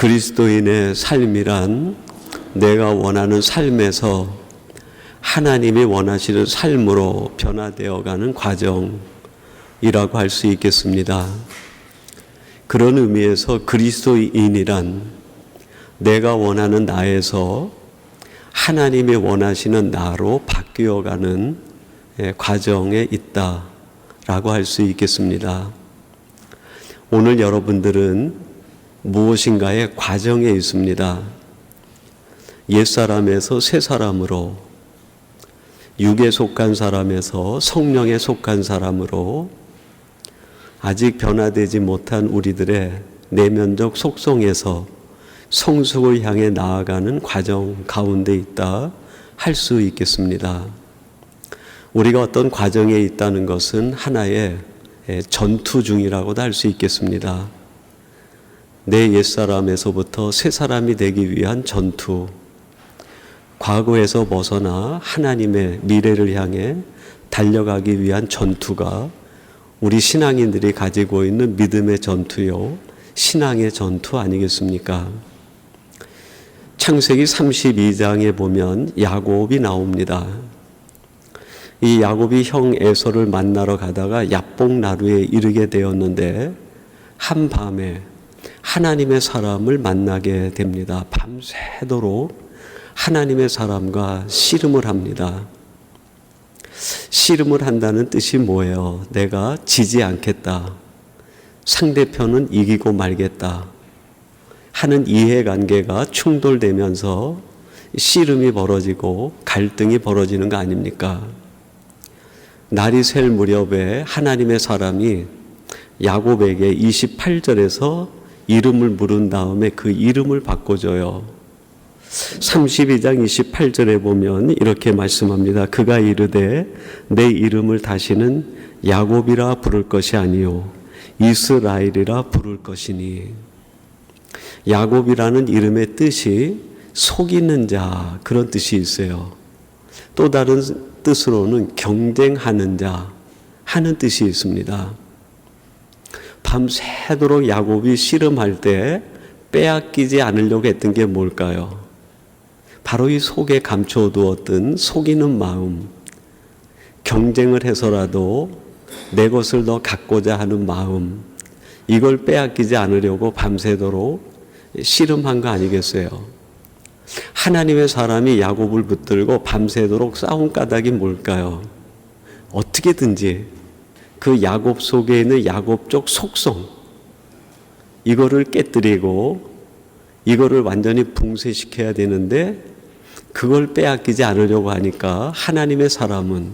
그리스도인의 삶이란 내가 원하는 삶에서 하나님이 원하시는 삶으로 변화되어가는 과정이라고 할 수 있겠습니다. 그런 의미에서 그리스도인이란 내가 원하는 나에서 하나님이 원하시는 나로 바뀌어가는 과정에 있다라고 할 수 있겠습니다. 오늘 여러분들은 무엇인가의 과정에 있습니다. 옛사람에서 새사람으로, 육에 속한 사람에서 성령에 속한 사람으로 아직 변화되지 못한 우리들의 내면적 속성에서 성숙을 향해 나아가는 과정 가운데 있다 할 수 있겠습니다. 우리가 어떤 과정에 있다는 것은 하나의 전투 중이라고도 할 수 있겠습니다. 내 옛사람에서부터 새사람이 되기 위한 전투, 과거에서 벗어나 하나님의 미래를 향해 달려가기 위한 전투가 우리 신앙인들이 가지고 있는 믿음의 전투요, 신앙의 전투 아니겠습니까? 창세기 32장에 보면 야곱이 나옵니다. 이 야곱이 형 에서를 만나러 가다가 야복나루에 이르게 되었는데 한밤에 하나님의 사람을 만나게 됩니다. 밤새도록 하나님의 사람과 씨름을 합니다. 씨름을 한다는 뜻이 뭐예요? 내가 지지 않겠다. 상대편은 이기고 말겠다. 하는 이해관계가 충돌되면서 씨름이 벌어지고 갈등이 벌어지는 거 아닙니까? 날이 셀 무렵에 하나님의 사람이 야곱에게 28절에서 이름을 물은 다음에 그 이름을 바꿔줘요. 32장 28절에 보면 이렇게 말씀합니다. 그가 이르되 내 이름을 다시는 야곱이라 부를 것이 아니요 이스라엘이라 부를 것이니. 야곱이라는 이름의 뜻이 속이는 자, 그런 뜻이 있어요. 또 다른 뜻으로는 경쟁하는 자 하는 뜻이 있습니다. 밤새도록 야곱이 씨름할 때 빼앗기지 않으려고 했던 게 뭘까요? 바로 이 속에 감춰두었던 속이는 마음, 경쟁을 해서라도 내 것을 더 갖고자 하는 마음, 이걸 빼앗기지 않으려고 밤새도록 씨름한 거 아니겠어요? 하나님의 사람이 야곱을 붙들고 밤새도록 싸운 까닭이 뭘까요? 어떻게든지 그 야곱 속에 있는 야곱적 속성, 이거를 깨뜨리고 이거를 완전히 붕괴시켜야 되는데 그걸 빼앗기지 않으려고 하니까 하나님의 사람은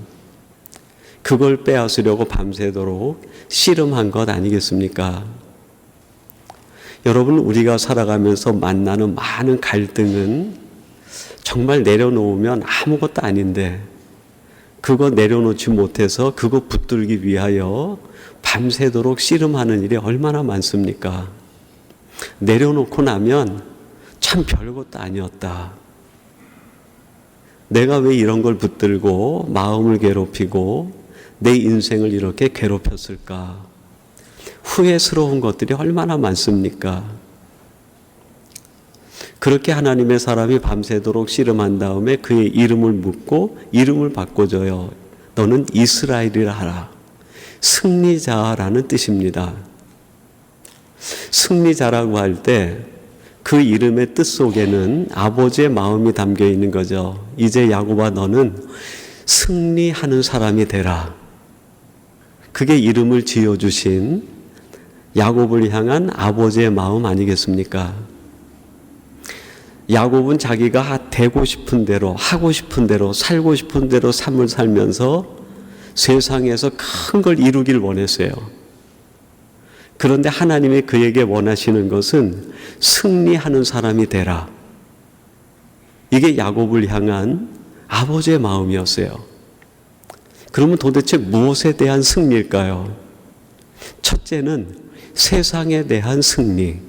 그걸 빼앗으려고 밤새도록 씨름한 것 아니겠습니까? 여러분, 우리가 살아가면서 만나는 많은 갈등은 정말 내려놓으면 아무것도 아닌데 그거 내려놓지 못해서 그거 붙들기 위하여 밤새도록 씨름하는 일이 얼마나 많습니까? 내려놓고 나면 참 별것도 아니었다. 내가 왜 이런 걸 붙들고 마음을 괴롭히고 내 인생을 이렇게 괴롭혔을까? 후회스러운 것들이 얼마나 많습니까? 그렇게 하나님의 사람이 밤새도록 씨름한 다음에 그의 이름을 묻고 이름을 바꿔줘요. 너는 이스라엘이라 하라. 승리자라는 뜻입니다. 승리자라고 할 때 그 이름의 뜻 속에는 아버지의 마음이 담겨 있는 거죠. 이제 야곱아, 너는 승리하는 사람이 되라. 그게 이름을 지어주신 야곱을 향한 아버지의 마음 아니겠습니까? 야곱은 자기가 되고 싶은 대로, 하고 싶은 대로, 살고 싶은 대로 삶을 살면서 세상에서 큰 걸 이루길 원했어요. 그런데 하나님이 그에게 원하시는 것은 승리하는 사람이 되라. 이게 야곱을 향한 아버지의 마음이었어요. 그러면 도대체 무엇에 대한 승리일까요? 첫째는 세상에 대한 승리,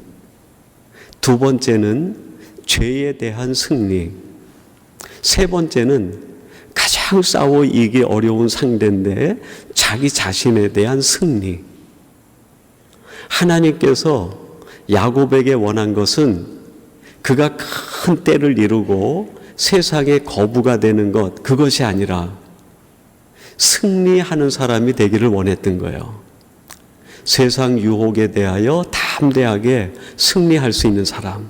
두 번째는 죄에 대한 승리, 세 번째는 가장 싸워 이기기 어려운 상대인데 자기 자신에 대한 승리. 하나님께서 야곱에게 원한 것은 그가 큰 때를 이루고 세상의 거부가 되는 것, 그것이 아니라 승리하는 사람이 되기를 원했던 거예요. 세상 유혹에 대하여 담대하게 승리할 수 있는 사람,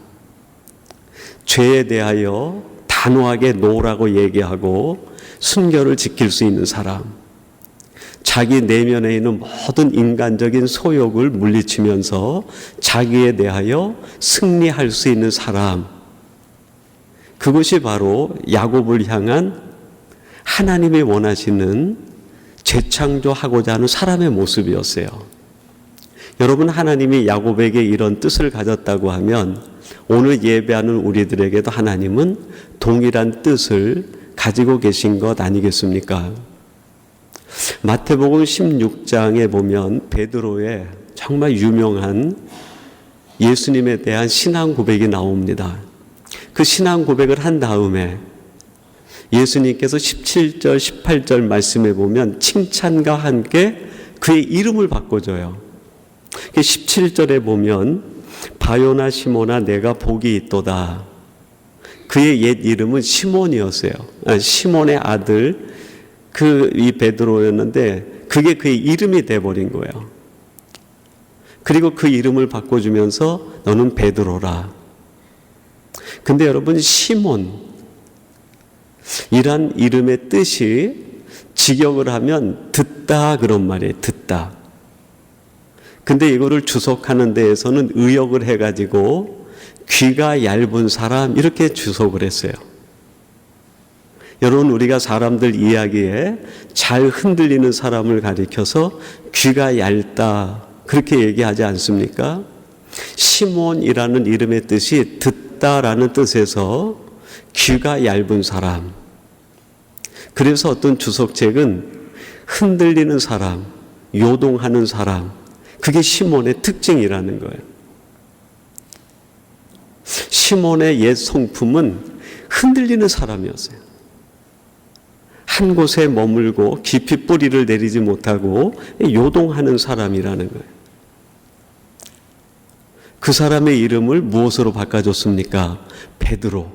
죄에 대하여 단호하게 노라고 얘기하고 순결을 지킬 수 있는 사람, 자기 내면에 있는 모든 인간적인 소욕을 물리치면서 자기에 대하여 승리할 수 있는 사람, 그것이 바로 야곱을 향한 하나님이 원하시는 재창조하고자 하는 사람의 모습이었어요. 여러분, 하나님이 야곱에게 이런 뜻을 가졌다고 하면 오늘 예배하는 우리들에게도 하나님은 동일한 뜻을 가지고 계신 것 아니겠습니까? 마태복음 16장에 보면 베드로의 정말 유명한 예수님에 대한 신앙 고백이 나옵니다. 그 신앙 고백을 한 다음에 예수님께서 17절, 18절 말씀에 보면 칭찬과 함께 그의 이름을 바꿔줘요. 17절에 보면 바요나 시몬아 내가 복이 있도다. 그의 옛 이름은 시몬이었어요. 시몬의 아들 이 베드로였는데 그게 그의 이름이 돼버린 거예요. 그리고 그 이름을 바꿔주면서 너는 베드로라. 근데 여러분, 시몬 이란 이름의 뜻이 직역을 하면 듣다 그런 말이에요. 듣다. 근데 이거를 주석하는 데에서는 의역을 해가지고 귀가 얇은 사람 이렇게 주석을 했어요. 여러분, 우리가 사람들 이야기에 잘 흔들리는 사람을 가리켜서 귀가 얇다 그렇게 얘기하지 않습니까? 시몬이라는 이름의 뜻이 듣다라는 뜻에서 귀가 얇은 사람. 그래서 어떤 주석책은 흔들리는 사람, 요동하는 사람, 그게 시몬의 특징이라는 거예요. 시몬의 옛 성품은 흔들리는 사람이었어요. 한 곳에 머물고 깊이 뿌리를 내리지 못하고 요동하는 사람이라는 거예요. 그 사람의 이름을 무엇으로 바꿔줬습니까? 베드로,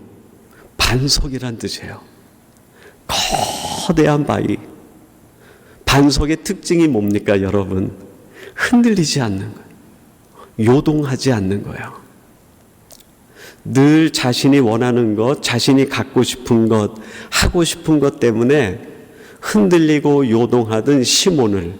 반석이란 뜻이에요. 거대한 바위. 반석의 특징이 뭡니까, 여러분? 흔들리지 않는 거예요. 요동하지 않는 거예요. 늘 자신이 원하는 것, 자신이 갖고 싶은 것, 하고 싶은 것 때문에 흔들리고 요동하던 시몬을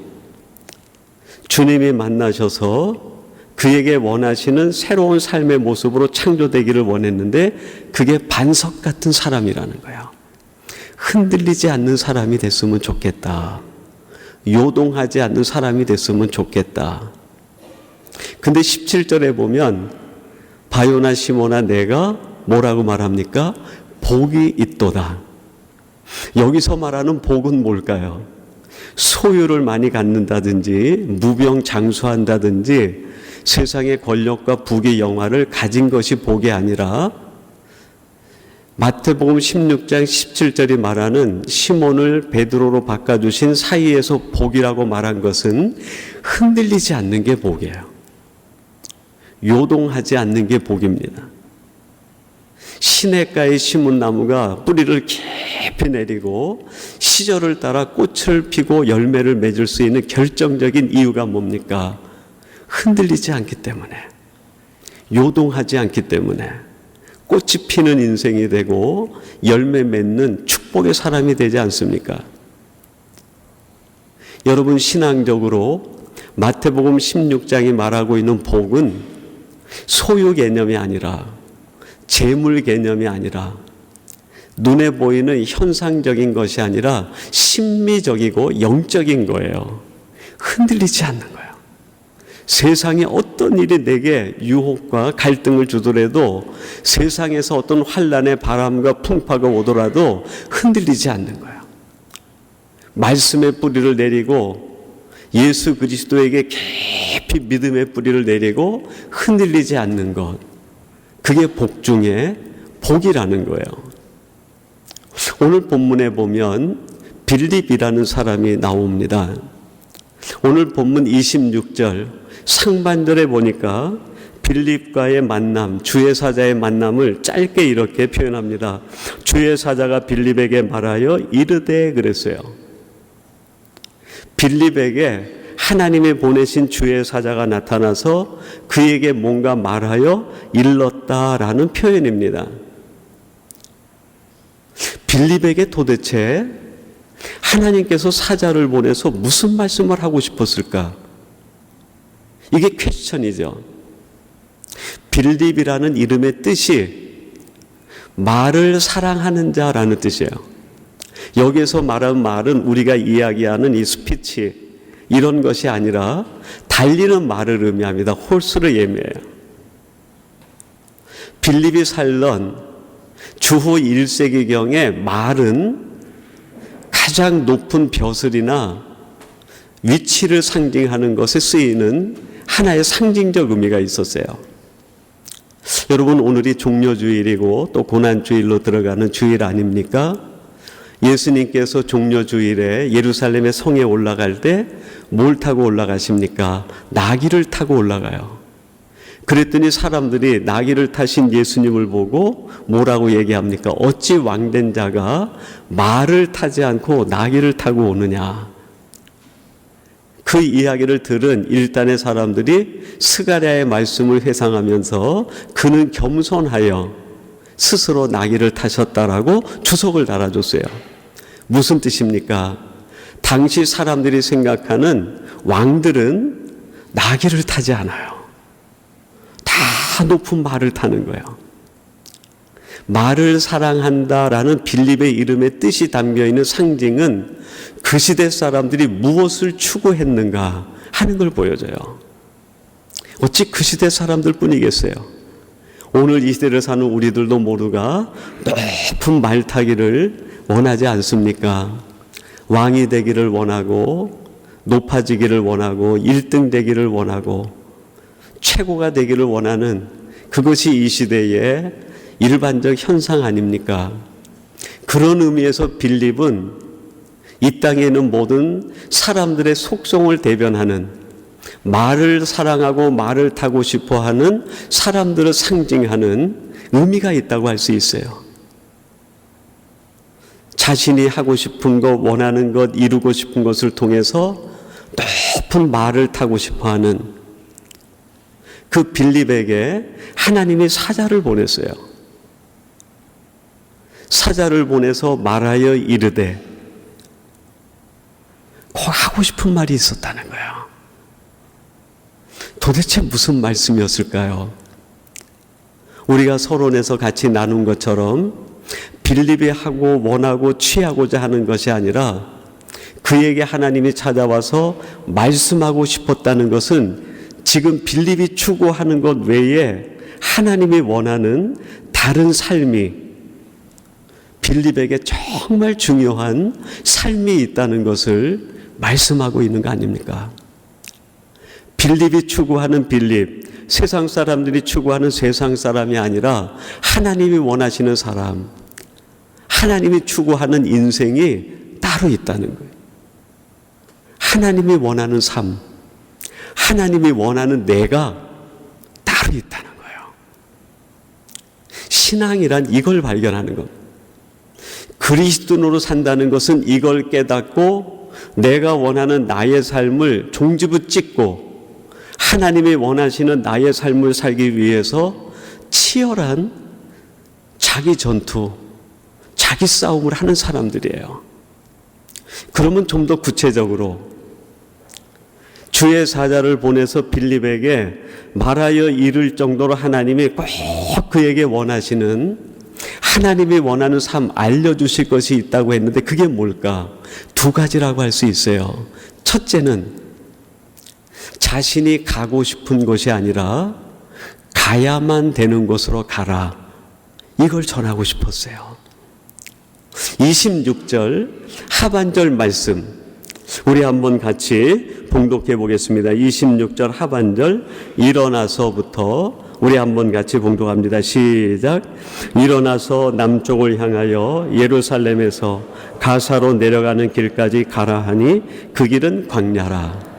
주님이 만나셔서 그에게 원하시는 새로운 삶의 모습으로 창조되기를 원했는데 그게 반석 같은 사람이라는 거예요. 흔들리지 않는 사람이 됐으면 좋겠다. 요동하지 않는 사람이 됐으면 좋겠다. 근데 17절에 보면 바요나 시몬아 내가 뭐라고 말합니까? 복이 있도다. 여기서 말하는 복은 뭘까요? 소유를 많이 갖는다든지 무병장수한다든지 세상의 권력과 부귀 영화를 가진 것이 복이 아니라 마태복음 16장 17절이 말하는 시몬을 베드로로 바꿔주신 사이에서 복이라고 말한 것은 흔들리지 않는 게 복이에요. 요동하지 않는 게 복입니다. 시냇가에 심은 나무가 뿌리를 깊이 내리고 시절을 따라 꽃을 피고 열매를 맺을 수 있는 결정적인 이유가 뭡니까? 흔들리지 않기 때문에, 요동하지 않기 때문에 꽃이 피는 인생이 되고 열매 맺는 축복의 사람이 되지 않습니까? 여러분, 신앙적으로 마태복음 16장이 말하고 있는 복은 소유 개념이 아니라, 재물 개념이 아니라, 눈에 보이는 현상적인 것이 아니라 심미적이고 영적인 거예요. 흔들리지 않는 거예요. 세상에 어떤 일이 내게 유혹과 갈등을 주더라도, 세상에서 어떤 환난의 바람과 풍파가 오더라도 흔들리지 않는 거예요. 말씀의 뿌리를 내리고 예수 그리스도에게 깊이 믿음의 뿌리를 내리고 흔들리지 않는 것, 그게 복 중에 복이라는 거예요. 오늘 본문에 보면 빌립이라는 사람이 나옵니다. 오늘 본문 26절 상반절에 보니까 빌립과의 만남, 주의 사자의 만남을 짧게 이렇게 표현합니다. 주의 사자가 빌립에게 말하여 이르되 그랬어요. 빌립에게 하나님이 보내신 주의 사자가 나타나서 그에게 뭔가 말하여 일렀다라는 표현입니다. 빌립에게 도대체 하나님께서 사자를 보내서 무슨 말씀을 하고 싶었을까? 이게 퀘스천이죠. 빌립이라는 이름의 뜻이 말을 사랑하는 자라는 뜻이에요. 여기에서 말하는 말은 우리가 이야기하는 이 스피치 이런 것이 아니라 달리는 말을 의미합니다. 홀스를 의미해요. 빌립이 살던 주후 1세기경에 말은 가장 높은 벼슬이나 위치를 상징하는 것에 쓰이는 하나의 상징적 의미가 있었어요. 여러분, 오늘이 종려주일이고 또 고난주일로 들어가는 주일 아닙니까? 예수님께서 종려주일에 예루살렘의 성에 올라갈 때 뭘 타고 올라가십니까? 나귀를 타고 올라가요. 그랬더니 사람들이 나귀를 타신 예수님을 보고 뭐라고 얘기합니까? 어찌 왕된 자가 말을 타지 않고 나귀를 타고 오느냐? 그 이야기를 들은 일단의 사람들이 스가랴의 말씀을 회상하면서 그는 겸손하여 스스로 나귀를 타셨다라고 주석을 달아줬어요. 무슨 뜻입니까? 당시 사람들이 생각하는 왕들은 나귀를 타지 않아요. 다 높은 말을 타는 거예요. 말을 사랑한다라는 빌립의 이름의 뜻이 담겨있는 상징은 그 시대 사람들이 무엇을 추구했는가 하는 걸 보여줘요. 어찌 그 시대 사람들 뿐이겠어요. 오늘 이 시대를 사는 우리들도 모두가 높은 말 타기를 원하지 않습니까? 왕이 되기를 원하고 높아지기를 원하고 1등 되기를 원하고 최고가 되기를 원하는 그것이 이 시대의 일반적 현상 아닙니까? 그런 의미에서 빌립은 이 땅에 있는 모든 사람들의 속성을 대변하는 말을 사랑하고 말을 타고 싶어하는 사람들을 상징하는 의미가 있다고 할 수 있어요. 자신이 하고 싶은 것, 원하는 것, 이루고 싶은 것을 통해서 높은 말을 타고 싶어하는 그 빌립에게 하나님이 사자를 보냈어요. 사자를 보내서 말하여 이르되 꼭 하고 싶은 말이 있었다는 거예요. 도대체 무슨 말씀이었을까요? 우리가 서론에서 같이 나눈 것처럼 빌립이 하고 원하고 취하고자 하는 것이 아니라 그에게 하나님이 찾아와서 말씀하고 싶었다는 것은 지금 빌립이 추구하는 것 외에 하나님이 원하는 다른 삶이 빌립에게 정말 중요한 삶이 있다는 것을 말씀하고 있는 거 아닙니까? 빌립이 추구하는 빌립, 세상 사람들이 추구하는 세상 사람이 아니라 하나님이 원하시는 사람, 하나님이 추구하는 인생이 따로 있다는 거예요. 하나님이 원하는 삶, 하나님이 원하는 내가 따로 있다는 거예요. 신앙이란 이걸 발견하는 것. 그리스도인으로 산다는 것은 이걸 깨닫고 내가 원하는 나의 삶을 종지부찍고 하나님이 원하시는 나의 삶을 살기 위해서 치열한 자기 전투, 자기 싸움을 하는 사람들이에요. 그러면 좀 더 구체적으로 주의 사자를 보내서 빌립에게 말하여 이를 정도로 하나님이 꼭 그에게 원하시는, 하나님이 원하는 삶 알려주실 것이 있다고 했는데 그게 뭘까? 두 가지라고 할 수 있어요. 첫째는 자신이 가고 싶은 곳이 아니라 가야만 되는 곳으로 가라. 이걸 전하고 싶었어요. 26절 하반절 말씀 우리 한번 같이 봉독해 보겠습니다. 26절 하반절 일어나서부터 우리 한번 같이 봉독합니다. 시작. 일어나서 남쪽을 향하여 예루살렘에서 가사로 내려가는 길까지 가라 하니 그 길은 광야라.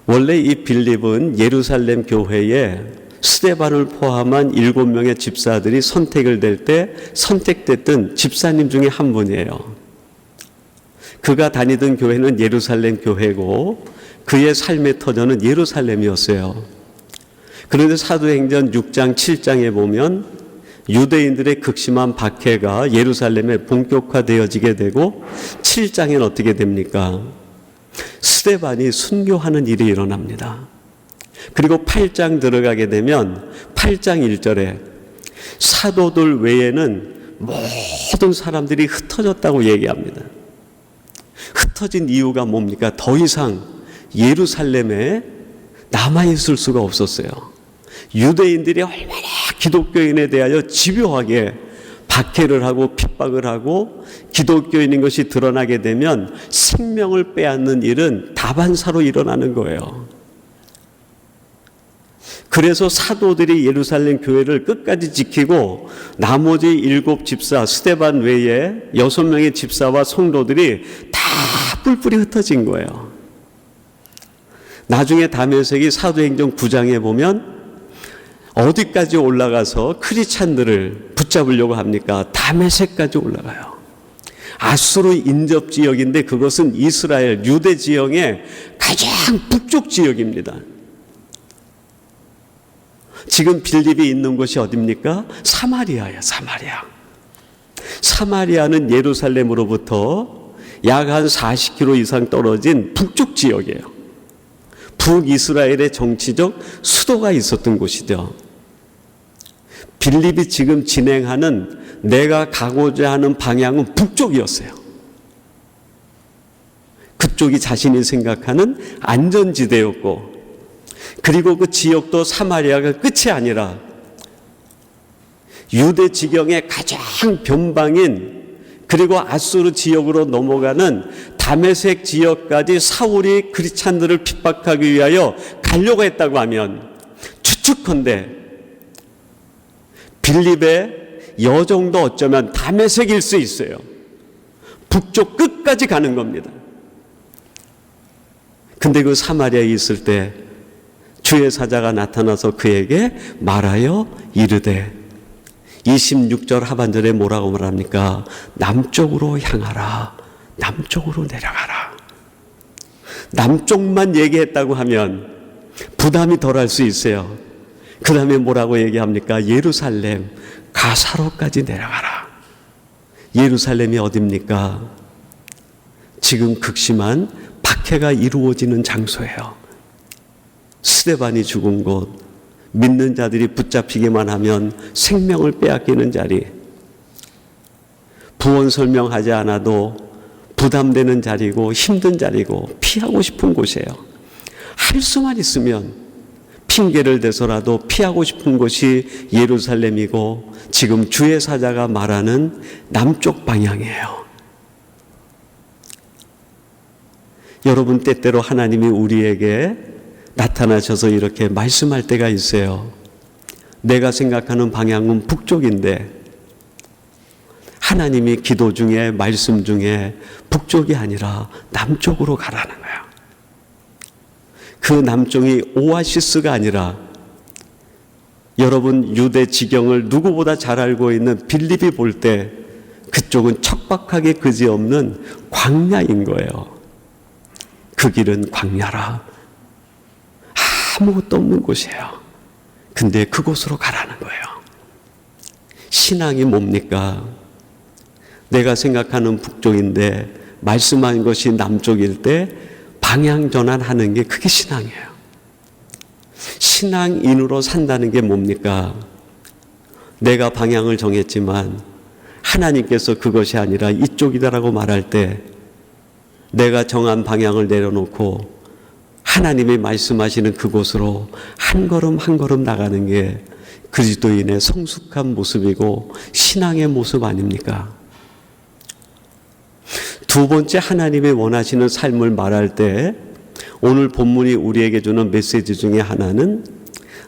원래 이 빌립은 예루살렘 교회에 스데반을 포함한 7명의 집사들이 선택을 될 때 선택됐던 집사님 중에 한 분이에요. 그가 다니던 교회는 예루살렘 교회고 그의 삶의 터전은 예루살렘이었어요. 그런데 사도행전 6장 7장에 보면 유대인들의 극심한 박해가 예루살렘에 본격화되어지게 되고 7장에는 어떻게 됩니까? 스데반이 순교하는 일이 일어납니다. 그리고 8장 들어가게 되면 8장 1절에 사도들 외에는 모든 사람들이 흩어졌다고 얘기합니다. 흩어진 이유가 뭡니까? 더 이상 예루살렘에 남아있을 수가 없었어요. 유대인들이 얼마나 기독교인에 대하여 집요하게 박해를 하고 핍박을 하고 기독교인인 것이 드러나게 되면 생명을 빼앗는 일은 다반사로 일어나는 거예요. 그래서 사도들이 예루살렘 교회를 끝까지 지키고 나머지 7 집사 스데반 외에 6명의 집사와 성도들이 다 뿔뿔이 흩어진 거예요. 나중에 다메섹이 사도행전 9장에 보면 어디까지 올라가서 크리스찬들을 붙잡으려고 합니까? 다메섹까지 올라가요. 아수르 인접 지역인데 그것은 이스라엘 유대 지역의 가장 북쪽 지역입니다. 지금 빌립이 있는 곳이 어디입니까? 사마리아예요. 사마리아는 예루살렘으로부터 약 한 40km 이상 떨어진 북쪽 지역이에요. 북이스라엘의 정치적 수도가 있었던 곳이죠. 빌립이 지금 진행하는 내가 가고자 하는 방향은 북쪽이었어요. 그쪽이 자신이 생각하는 안전지대였고, 그리고 그 지역도 사마리아가 끝이 아니라 유대 지경의 가장 변방인 그리고 아수르 지역으로 넘어가는 다메섹 지역까지 사울이 크리스찬들을 핍박하기 위하여 가려고 했다고 하면 추측컨대 빌립의 여정도 어쩌면 다메섹일 수 있어요. 북쪽 끝까지 가는 겁니다. 근데 그 사마리아에 있을 때 주의 사자가 나타나서 그에게 말하여 이르되 26절 하반절에 뭐라고 말합니까? 남쪽으로 향하라. 남쪽으로 내려가라. 남쪽만 얘기했다고 하면 부담이 덜할 수 있어요. 그 다음에 뭐라고 얘기합니까? 예루살렘 가사로까지 내려가라. 예루살렘이 어딥니까? 지금 극심한 박해가 이루어지는 장소예요. 스데반이 죽은 곳, 믿는 자들이 붙잡히기만 하면 생명을 빼앗기는 자리, 부원 설명하지 않아도 부담되는 자리고 힘든 자리고 피하고 싶은 곳이에요. 할 수만 있으면 핑계를 대서라도 피하고 싶은 곳이 예루살렘이고 지금 주의 사자가 말하는 남쪽 방향이에요. 여러분, 때때로 하나님이 우리에게 나타나셔서 이렇게 말씀할 때가 있어요. 내가 생각하는 방향은 북쪽인데 하나님이 기도 중에 말씀 중에 북쪽이 아니라 남쪽으로 가라는 거야. 그 남쪽이 오아시스가 아니라 여러분 유대 지경을 누구보다 잘 알고 있는 빌립이 볼 때 그쪽은 척박하게 그지없는 광야인 거예요. 그 길은 광야라. 아무것도 없는 곳이에요. 근데 그곳으로 가라는 거예요. 신앙이 뭡니까? 내가 생각하는 북쪽인데 말씀한 것이 남쪽일 때 방향 전환하는 게 그게 신앙이에요. 신앙인으로 산다는 게 뭡니까? 내가 방향을 정했지만 하나님께서 그것이 아니라 이쪽이다라고 말할 때 내가 정한 방향을 내려놓고 하나님이 말씀하시는 그곳으로 한 걸음 한 걸음 나가는 게 그리스도인의 성숙한 모습이고 신앙의 모습 아닙니까? 두 번째, 하나님이 원하시는 삶을 말할 때 오늘 본문이 우리에게 주는 메시지 중에 하나는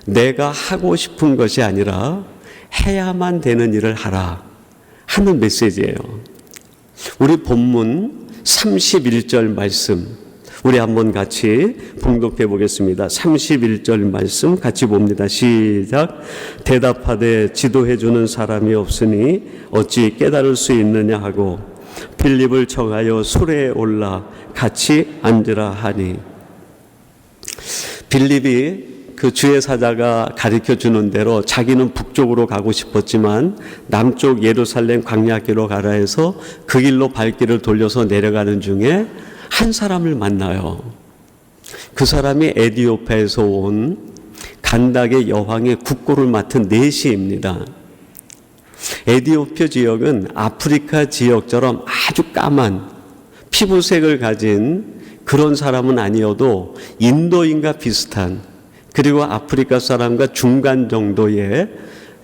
내가 하고 싶은 것이 아니라 해야만 되는 일을 하라 하는 메시지예요. 우리 본문 31절 말씀, 우리 한번 같이 봉독해 보겠습니다. 31절 말씀 같이 봅니다. 시작. 대답하되 지도해 주는 사람이 없으니 어찌 깨달을 수 있느냐 하고 빌립을 청하여 수레에 올라 같이 앉으라 하니. 빌립이 그 주의 사자가 가르쳐 주는 대로 자기는 북쪽으로 가고 싶었지만 남쪽 예루살렘 광야길로 가라 해서 그 길로 발길을 돌려서 내려가는 중에 한 사람을 만나요. 그 사람이 에디오피아에서 온 간닥의 여왕의 국고를 맡은 내시입니다. 에디오피아 지역은 아프리카 지역처럼 아주 까만 피부색을 가진 그런 사람은 아니어도 인도인과 비슷한, 그리고 아프리카 사람과 중간 정도의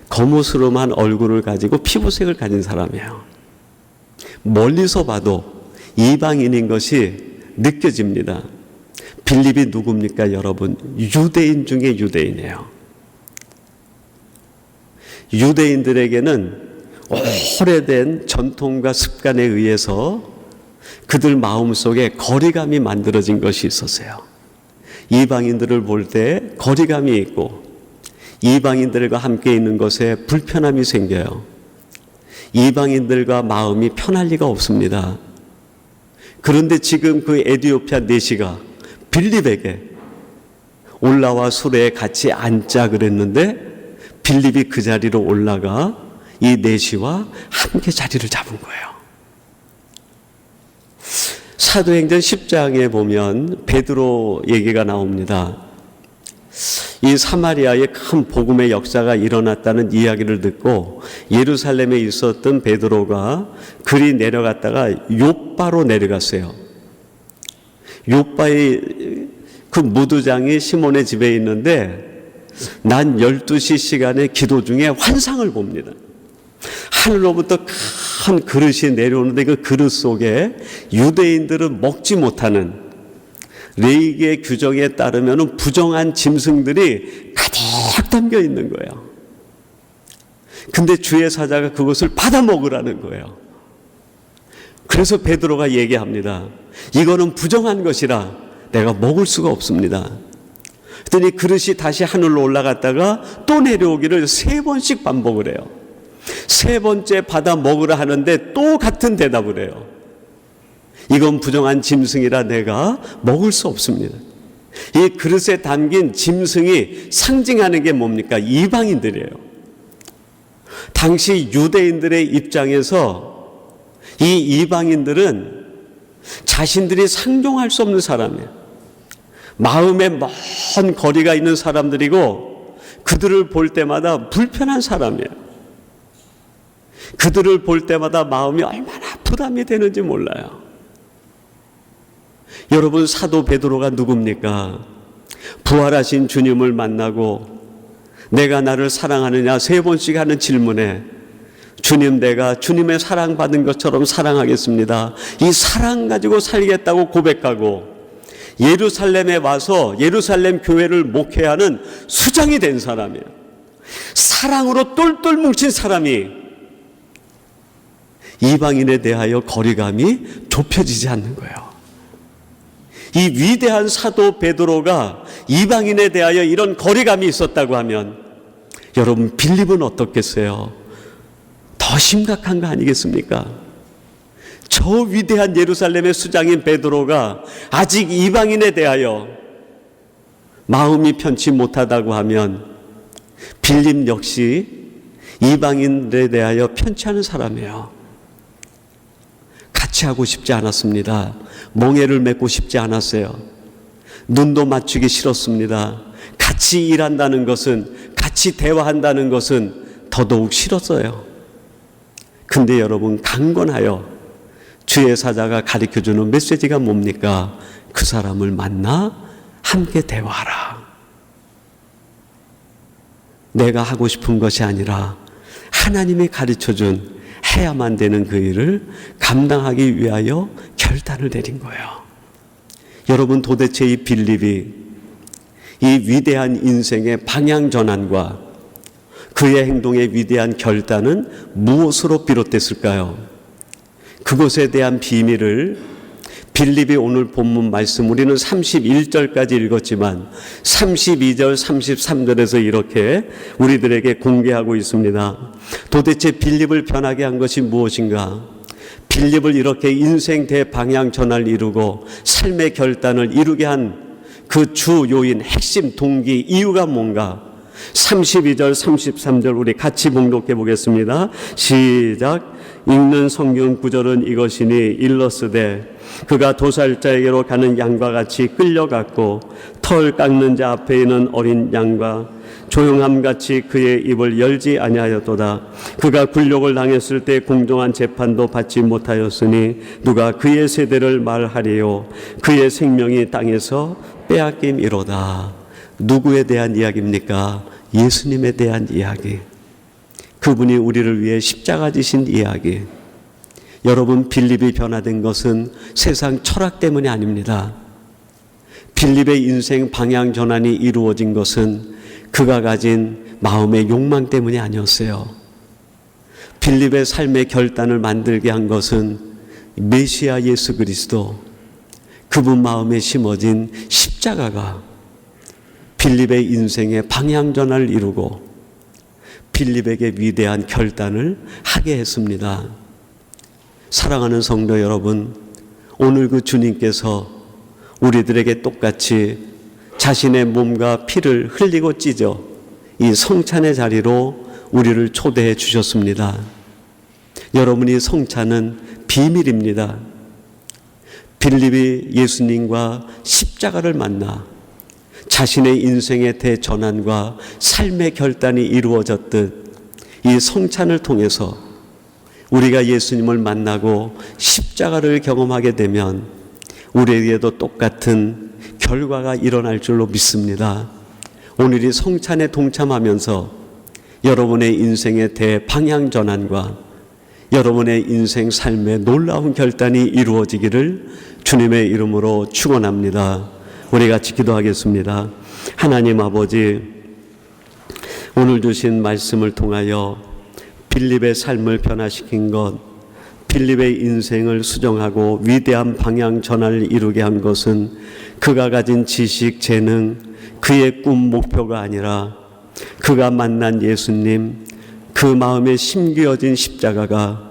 거무스름한 얼굴을 가지고 피부색을 가진 사람이에요. 멀리서 봐도 이방인인 것이 느껴집니다. 빌립이 누굽니까, 여러분? 유대인 중에 유대인이에요. 유대인들에게는 오래된 전통과 습관에 의해서 그들 마음속에 거리감이 만들어진 것이 있었어요. 이방인들을 볼 때 거리감이 있고 이방인들과 함께 있는 것에 불편함이 생겨요. 이방인들과 마음이 편할 리가 없습니다. 그런데 지금 그 에디오피아 내시가 빌립에게 올라와 수레에 같이 앉자 그랬는데 빌립이 그 자리로 올라가 이 내시와 함께 자리를 잡은 거예요. 사도행전 10장에 보면 베드로 얘기가 나옵니다. 이 사마리아에 큰 복음의 역사가 일어났다는 이야기를 듣고 예루살렘에 있었던 베드로가 그리 내려갔다가 욥바로 내려갔어요. 욥바의 그 무두장이 시몬의 집에 있는데 난 12시 시간의 기도 중에 환상을 봅니다. 하늘로부터 큰 그릇이 내려오는데 그 그릇 속에 유대인들은 먹지 못하는 레위기의 규정에 따르면 부정한 짐승들이 가득 담겨 있는 거예요. 근데 주의 사자가 그것을 받아 먹으라는 거예요. 그래서 베드로가 얘기합니다. 이거는 부정한 것이라 내가 먹을 수가 없습니다. 그랬더니 그릇이 다시 하늘로 올라갔다가 또 내려오기를 3번씩 반복을 해요. 3번째 받아 먹으라 하는데 또 같은 대답을 해요. 이건 부정한 짐승이라 내가 먹을 수 없습니다. 이 그릇에 담긴 짐승이 상징하는 게 뭡니까? 이방인들이에요. 당시 유대인들의 입장에서 이 이방인들은 자신들이 상종할 수 없는 사람이에요. 마음에 먼 거리가 있는 사람들이고 그들을 볼 때마다 불편한 사람이에요. 그들을 볼 때마다 마음이 얼마나 부담이 되는지 몰라요. 여러분, 사도 베드로가 누굽니까? 부활하신 주님을 만나고 내가 나를 사랑하느냐 3번씩 하는 질문에 주님, 내가 주님의 사랑받은 것처럼 사랑하겠습니다. 이 사랑 가지고 살겠다고 고백하고 예루살렘에 와서 예루살렘 교회를 목회하는 수장이 된 사람이에요. 사랑으로 똘똘 뭉친 사람이 이방인에 대하여 거리감이 좁혀지지 않는 거예요. 이 위대한 사도 베드로가 이방인에 대하여 이런 거리감이 있었다고 하면 여러분, 빌립은 어떻겠어요? 더 심각한 거 아니겠습니까? 저 위대한 예루살렘의 수장인 베드로가 아직 이방인에 대하여 마음이 편치 못하다고 하면 빌립 역시 이방인에 대하여 편치 않은 사람이에요. 같이 하고 싶지 않았습니다. 멍에를 맺고 싶지 않았어요. 눈도 맞추기 싫었습니다. 같이 일한다는 것은, 같이 대화한다는 것은 더더욱 싫었어요. 근데 여러분, 강건하여 주의 사자가 가르쳐주는 메시지가 뭡니까? 그 사람을 만나 함께 대화하라. 내가 하고 싶은 것이 아니라 하나님이 가르쳐준 해야만 되는 그 일을 감당하기 위하여 결단을 내린 거예요. 여러분, 도대체 이 빌립이 이 위대한 인생의 방향 전환과 그의 행동의 위대한 결단은 무엇으로 비롯됐을까요? 그것에 대한 비밀을 빌립이 오늘 본문 말씀 우리는 31절까지 읽었지만 32절, 33절에서 이렇게 우리들에게 공개하고 있습니다. 도대체 빌립을 변하게 한 것이 무엇인가? 빌립을 이렇게 인생 대방향 전환을 이루고 삶의 결단을 이루게 한 그 주 요인, 핵심 동기, 이유가 뭔가? 32절, 33절 우리 같이 봉독해 보겠습니다. 시작. 읽는 성경 구절은 이것이니 일러스되 그가 도살자에게로 가는 양과 같이 끌려갔고 털 깎는 자 앞에 있는 어린 양과 조용함같이 그의 입을 열지 아니하였도다. 그가 굴욕을 당했을 때 공정한 재판도 받지 못하였으니 누가 그의 세대를 말하리요. 그의 생명이 땅에서 빼앗김이로다. 누구에 대한 이야기입니까? 예수님에 대한 이야기. 그분이 우리를 위해 십자가 지신 이야기. 여러분, 빌립이 변화된 것은 세상 철학 때문이 아닙니다. 빌립의 인생 방향 전환이 이루어진 것은 그가 가진 마음의 욕망 때문이 아니었어요. 빌립의 삶의 결단을 만들게 한 것은 메시아 예수 그리스도, 그분 마음에 심어진 십자가가 빌립의 인생의 방향 전환을 이루고 빌립에게 위대한 결단을 하게 했습니다. 사랑하는 성도 여러분, 오늘 그 주님께서 우리들에게 똑같이 자신의 몸과 피를 흘리고 찢어 이 성찬의 자리로 우리를 초대해 주셨습니다. 여러분이 성찬은 비밀입니다. 빌립이 예수님과 십자가를 만나 자신의 인생의 대전환과 삶의 결단이 이루어졌듯 이 성찬을 통해서 우리가 예수님을 만나고 십자가를 경험하게 되면 우리에게도 똑같은 결과가 일어날 줄로 믿습니다. 오늘 이 성찬에 동참하면서 여러분의 인생의 대방향 전환과 여러분의 인생 삶의 놀라운 결단이 이루어지기를 주님의 이름으로 축원합니다. 우리 같이 기도하겠습니다. 하나님 아버지, 오늘 주신 말씀을 통하여 빌립의 삶을 변화시킨 것, 빌립의 인생을 수정하고 위대한 방향 전환을 이루게 한 것은 그가 가진 지식, 재능, 그의 꿈, 목표가 아니라 그가 만난 예수님, 그 마음에 심겨진 십자가가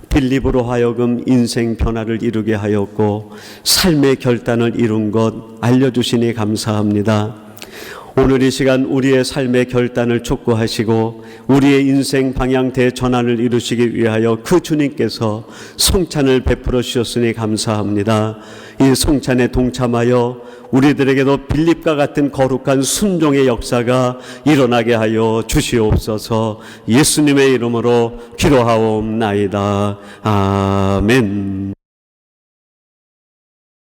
빌립으로 하여금 인생 변화를 이루게 하였고 삶의 결단을 이룬 것 알려주시니 감사합니다. 오늘 이 시간 우리의 삶의 결단을 촉구하시고 우리의 인생 방향 대전환을 이루시기 위하여 그 주님께서 성찬을 베풀어 주셨으니 감사합니다. 이 성찬에 동참하여 우리들에게도 빌립과 같은 거룩한 순종의 역사가 일어나게 하여 주시옵소서. 예수님의 이름으로 기도하옵나이다. 아멘.